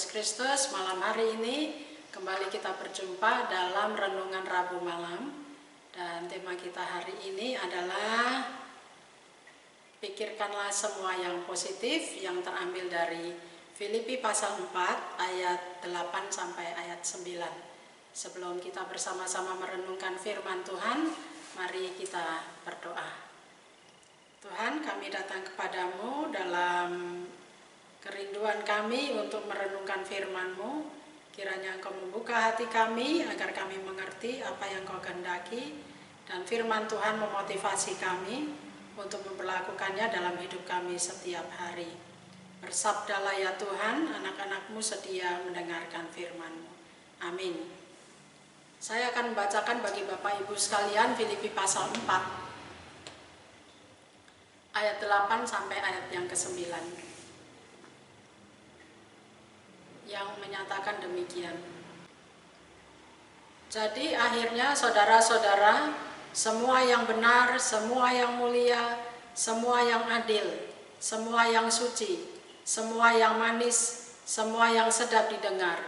Yesus Kristus, malam hari ini kembali kita berjumpa dalam Renungan Rabu Malam. Dan tema kita hari ini adalah pikirkanlah semua yang positif, yang terambil dari Filipi pasal 4 ayat 8 sampai ayat 9. Sebelum kita bersama-sama merenungkan firman Tuhan, mari kita berdoa. Tuhan, kami datang kepadamu dalam kerinduan kami untuk merenungkan firman-Mu. Kiranya Engkau membuka hati kami agar kami mengerti apa yang Kau kehendaki, dan firman Tuhan memotivasi kami untuk memperlakukannya dalam hidup kami setiap hari. Bersabdalah ya Tuhan, anak-anak-Mu sedia mendengarkan firman-Mu. Amin. Saya akan membacakan bagi Bapak Ibu sekalian Filipi pasal 4 ayat 8 sampai ayat yang ke-9. Yang menyatakan demikian. Jadi akhirnya saudara-saudara, semua yang benar, semua yang mulia, semua yang adil, semua yang suci, semua yang manis, semua yang sedap didengar,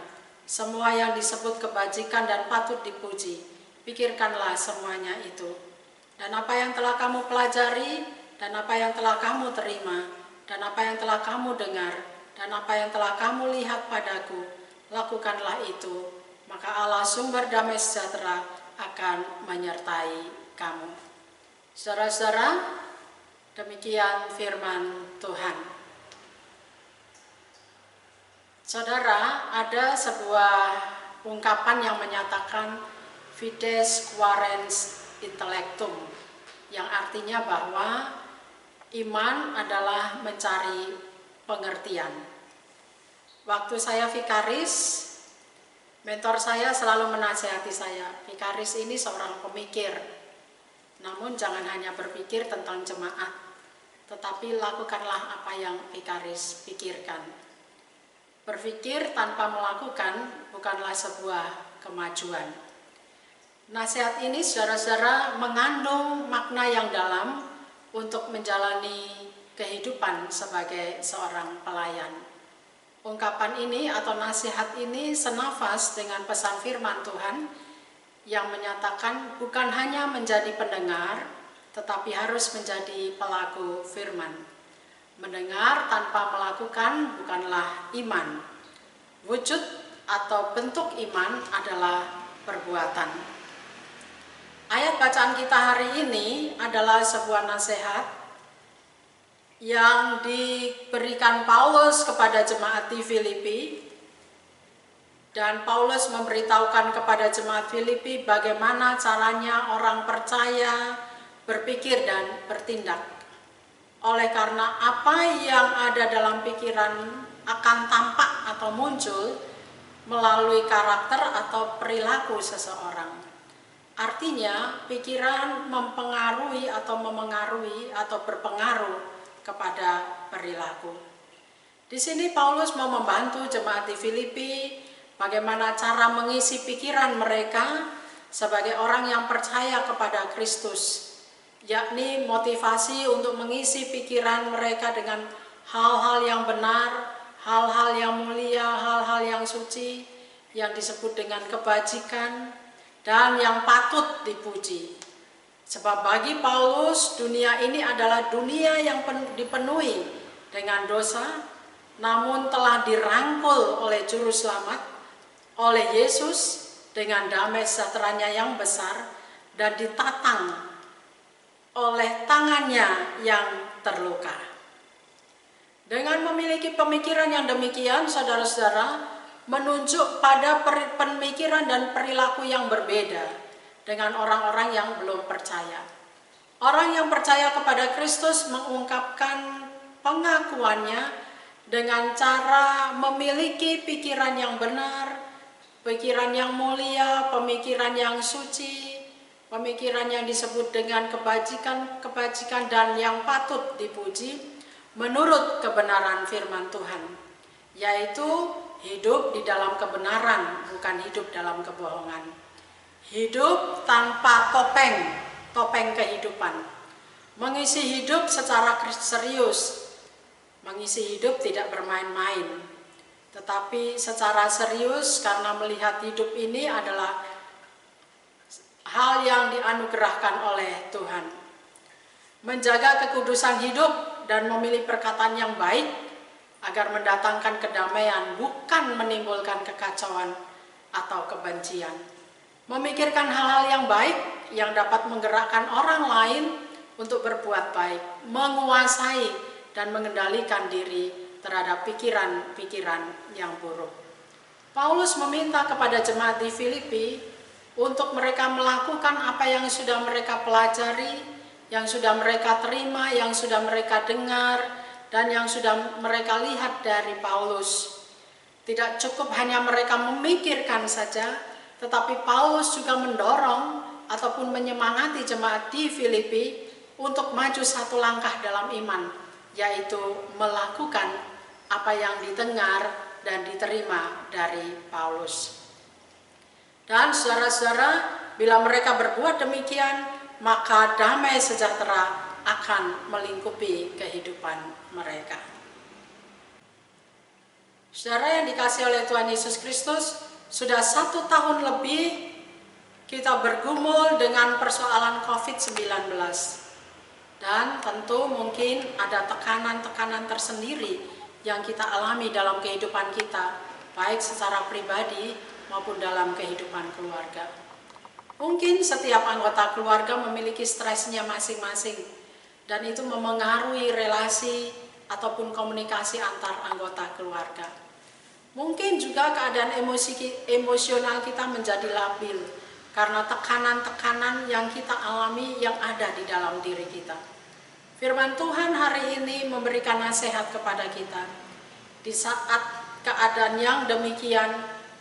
semua yang disebut kebajikan dan patut dipuji, pikirkanlah semuanya itu. Dan apa yang telah kamu pelajari, dan apa yang telah kamu terima, dan apa yang telah kamu dengar, dan apa yang telah kamu lihat padaku, lakukanlah itu, maka Allah sumber damai sejahtera akan menyertai kamu. Saudara-saudara, demikian firman Tuhan. Saudara, ada sebuah ungkapan yang menyatakan fides quaerens intellectum, yang artinya bahwa iman adalah mencari pengertian. Waktu saya vikaris, mentor saya selalu menasihati saya, vikaris ini seorang pemikir. Namun jangan hanya berpikir tentang jemaat, tetapi lakukanlah apa yang vikaris pikirkan. Berpikir tanpa melakukan bukanlah sebuah kemajuan. Nasihat ini saudara-saudara mengandung makna yang dalam untuk menjalani kehidupan sebagai seorang pelayan. Ungkapan ini atau nasihat ini senafas dengan pesan firman Tuhan yang menyatakan bukan hanya menjadi pendengar, tetapi harus menjadi pelaku firman. Mendengar tanpa melakukan bukanlah iman. Wujud atau bentuk iman adalah perbuatan. Ayat bacaan kita hari ini adalah sebuah nasihat yang diberikan Paulus kepada jemaat di Filipi, dan Paulus memberitahukan kepada jemaat Filipi bagaimana caranya orang percaya berpikir dan bertindak. Oleh karena apa yang ada dalam pikiran akan tampak atau muncul melalui karakter atau perilaku seseorang. Artinya, pikiran mempengaruhi atau memengaruhi atau berpengaruh kepada perilaku. Di sini Paulus mau membantu jemaat di Filipi bagaimana cara mengisi pikiran mereka sebagai orang yang percaya kepada Kristus, yakni motivasi untuk mengisi pikiran mereka dengan hal-hal yang benar, hal-hal yang mulia, hal-hal yang suci, yang disebut dengan kebajikan, dan yang patut dipuji. Sebab bagi Paulus, dunia ini adalah dunia yang dipenuhi dengan dosa, namun telah dirangkul oleh Juru Selamat, oleh Yesus dengan damai sejahteranya yang besar, dan ditatang oleh tangannya yang terluka. Dengan memiliki pemikiran yang demikian, saudara-saudara, menunjuk pada pemikiran dan perilaku yang berbeda dengan orang-orang yang belum percaya. Orang yang percaya kepada Kristus mengungkapkan pengakuannya dengan cara memiliki pikiran yang benar, pikiran yang mulia, pemikiran yang suci, pemikiran yang disebut dengan kebajikan dan yang patut dipuji menurut kebenaran firman Tuhan, yaitu hidup di dalam kebenaran, bukan hidup dalam kebohongan. Hidup tanpa topeng kehidupan. Mengisi hidup secara serius. Mengisi hidup tidak bermain-main. tetapi secara serius karena melihat hidup ini adalah hal yang dianugerahkan oleh Tuhan. Menjaga kekudusan hidup dan memilih perkataan yang baik agar mendatangkan kedamaian, bukan menimbulkan kekacauan atau kebencian. Memikirkan hal-hal yang baik yang dapat menggerakkan orang lain untuk berbuat baik, menguasai dan mengendalikan diri terhadap pikiran-pikiran yang buruk. Paulus meminta kepada jemaat di Filipi untuk mereka melakukan apa yang sudah mereka pelajari, yang sudah mereka terima, yang sudah mereka dengar, dan yang sudah mereka lihat dari Paulus. Tidak cukup hanya mereka memikirkan saja, tetapi Paulus juga mendorong ataupun menyemangati jemaat di Filipi untuk maju satu langkah dalam iman, yaitu melakukan apa yang didengar dan diterima dari Paulus. Dan saudara-saudara, bila mereka berbuat demikian, maka damai sejahtera akan melingkupi kehidupan mereka. Saudara yang dikasihi oleh Tuhan Yesus Kristus, sudah 1 tahun lebih kita bergumul dengan persoalan COVID-19. Dan tentu mungkin ada tekanan-tekanan tersendiri yang kita alami dalam kehidupan kita, baik secara pribadi maupun dalam kehidupan keluarga. Mungkin setiap anggota keluarga memiliki stresnya masing-masing, dan itu memengaruhi relasi ataupun komunikasi antar anggota keluarga. Mungkin juga keadaan emosional kita menjadi labil karena tekanan-tekanan yang kita alami yang ada di dalam diri kita. Firman Tuhan hari ini memberikan nasihat kepada kita. Di saat keadaan yang demikian,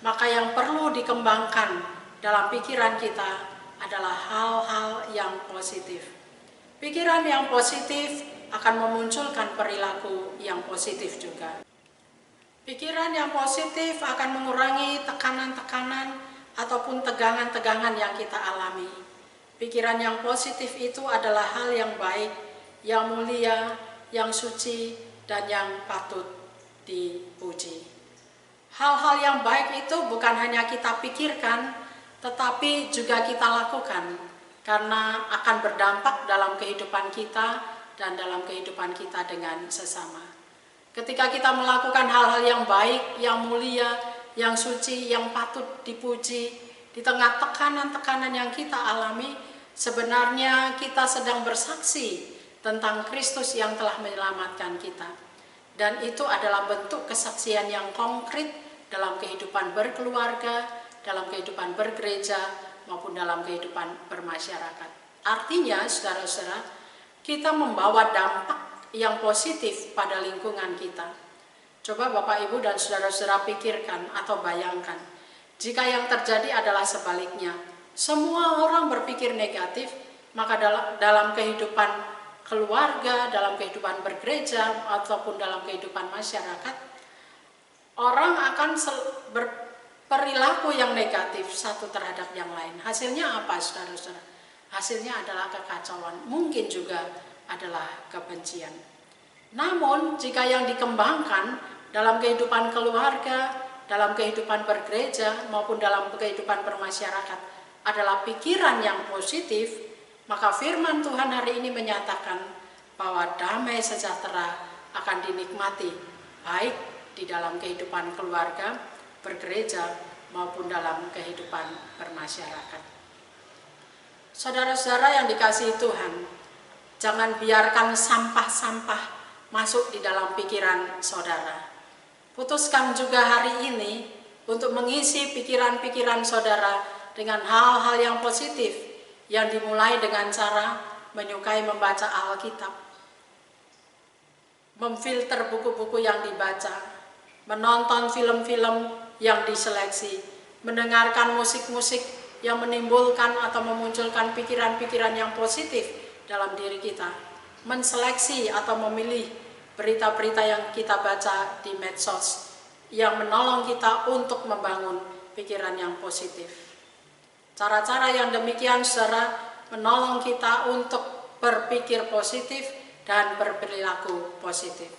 maka yang perlu dikembangkan dalam pikiran kita adalah hal-hal yang positif. Pikiran yang positif akan memunculkan perilaku yang positif juga. Pikiran yang positif akan mengurangi tekanan-tekanan ataupun tegangan-tegangan yang kita alami. Pikiran yang positif itu adalah hal yang baik, yang mulia, yang suci, dan yang patut dipuji. Hal-hal yang baik itu bukan hanya kita pikirkan, tetapi juga kita lakukan, karena akan berdampak dalam kehidupan kita dan dalam kehidupan kita dengan sesama. Ketika kita melakukan hal-hal yang baik, yang mulia, yang suci, yang patut dipuji, di tengah tekanan-tekanan yang kita alami, sebenarnya kita sedang bersaksi tentang Kristus yang telah menyelamatkan kita. Dan itu adalah bentuk kesaksian yang konkret dalam kehidupan berkeluarga, dalam kehidupan bergereja, maupun dalam kehidupan bermasyarakat. Artinya, saudara-saudara, kita membawa dampak yang positif pada lingkungan kita. Coba Bapak Ibu dan saudara-saudara pikirkan atau bayangkan, jika yang terjadi adalah sebaliknya, semua orang berpikir negatif, maka dalam kehidupan keluarga, dalam kehidupan bergereja, ataupun dalam kehidupan masyarakat, orang akan berperilaku yang negatif satu terhadap yang lain. Hasilnya apa, saudara-saudara? Hasilnya adalah kekacauan, mungkin juga adalah kebencian. Namun, jika yang dikembangkan dalam kehidupan keluarga, dalam kehidupan bergereja, maupun dalam kehidupan bermasyarakat adalah pikiran yang positif, maka firman Tuhan hari ini menyatakan bahwa damai sejahtera akan dinikmati, baik di dalam kehidupan keluarga, bergereja, maupun dalam kehidupan bermasyarakat. Saudara-saudara yang dikasihi Tuhan, jangan biarkan sampah-sampah masuk di dalam pikiran saudara. Putuskan juga hari ini untuk mengisi pikiran-pikiran saudara dengan hal-hal yang positif, yang dimulai dengan cara menyukai membaca Alkitab, memfilter buku-buku yang dibaca, menonton film-film yang diseleksi, mendengarkan musik-musik yang menimbulkan atau memunculkan pikiran-pikiran yang positif dalam diri kita, menseleksi atau memilih berita-berita yang kita baca di medsos yang menolong kita untuk membangun pikiran yang positif. Cara-cara yang demikian saudara menolong kita untuk berpikir positif dan berperilaku positif.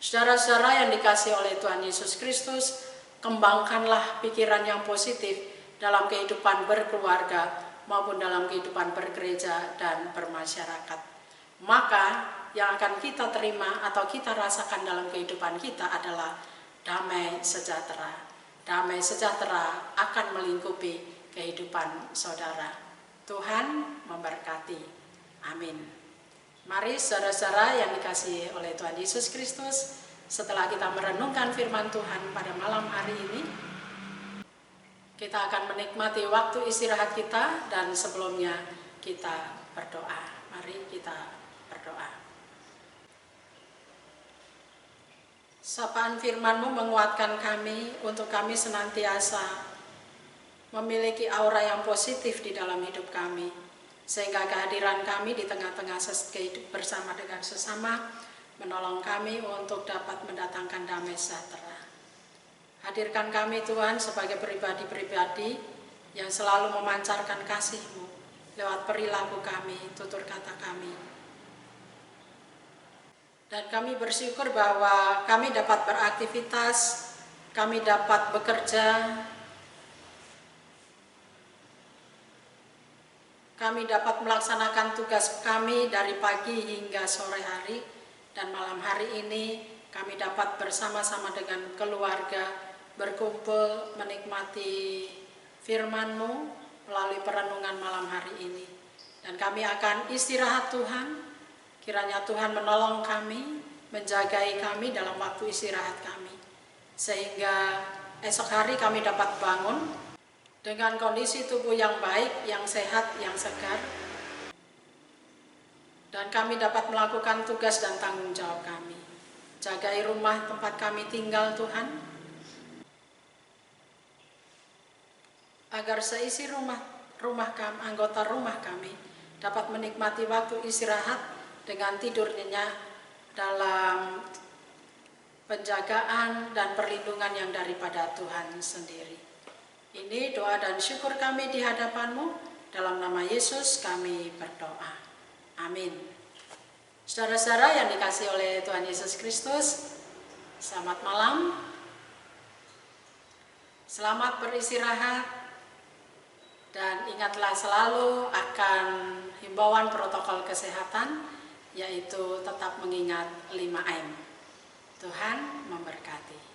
Saudara-saudara yang dikasihi oleh Tuhan Yesus Kristus, kembangkanlah pikiran yang positif dalam kehidupan berkeluarga maupun dalam kehidupan bergereja dan bermasyarakat. Maka yang akan kita terima atau kita rasakan dalam kehidupan kita adalah damai sejahtera. Damai sejahtera akan melingkupi kehidupan saudara. Tuhan memberkati. Amin. Mari saudara-saudara yang dikasihi oleh Tuhan Yesus Kristus, setelah kita merenungkan firman Tuhan pada malam hari ini, kita akan menikmati waktu istirahat kita dan sebelumnya kita berdoa. Mari kita berdoa. Sapaan firman-Mu menguatkan kami untuk kami senantiasa memiliki aura yang positif di dalam hidup kami, sehingga kehadiran kami di tengah-tengah bersama dengan sesama menolong kami untuk dapat mendatangkan damai sejahtera. Hadirkan kami Tuhan sebagai pribadi-pribadi yang selalu memancarkan kasih-Mu lewat perilaku kami, tutur kata kami. Dan kami bersyukur bahwa kami dapat beraktivitas, kami dapat bekerja, kami dapat melaksanakan tugas kami dari pagi hingga sore hari, dan malam hari ini kami dapat bersama-sama dengan keluarga berkumpul menikmati firman-Mu melalui perenungan malam hari ini. Dan kami akan istirahat Tuhan, kiranya Tuhan menolong kami, menjagai kami dalam waktu istirahat kami, sehingga esok hari kami dapat bangun dengan kondisi tubuh yang baik, yang sehat, yang segar, dan kami dapat melakukan tugas dan tanggung jawab kami. Jagai rumah tempat kami tinggal Tuhan, agar seisi anggota rumah kami dapat menikmati waktu istirahat dengan tidur nyenyak dalam penjagaan dan perlindungan yang daripada Tuhan sendiri. Ini doa dan syukur kami di hadapan-Mu, dalam nama Yesus kami berdoa. Amin. Saudara-saudara yang dikasihi oleh Tuhan Yesus Kristus, selamat malam. Selamat beristirahat, dan ingatlah selalu akan himbauan protokol kesehatan, yaitu tetap mengingat 5M. Tuhan memberkati.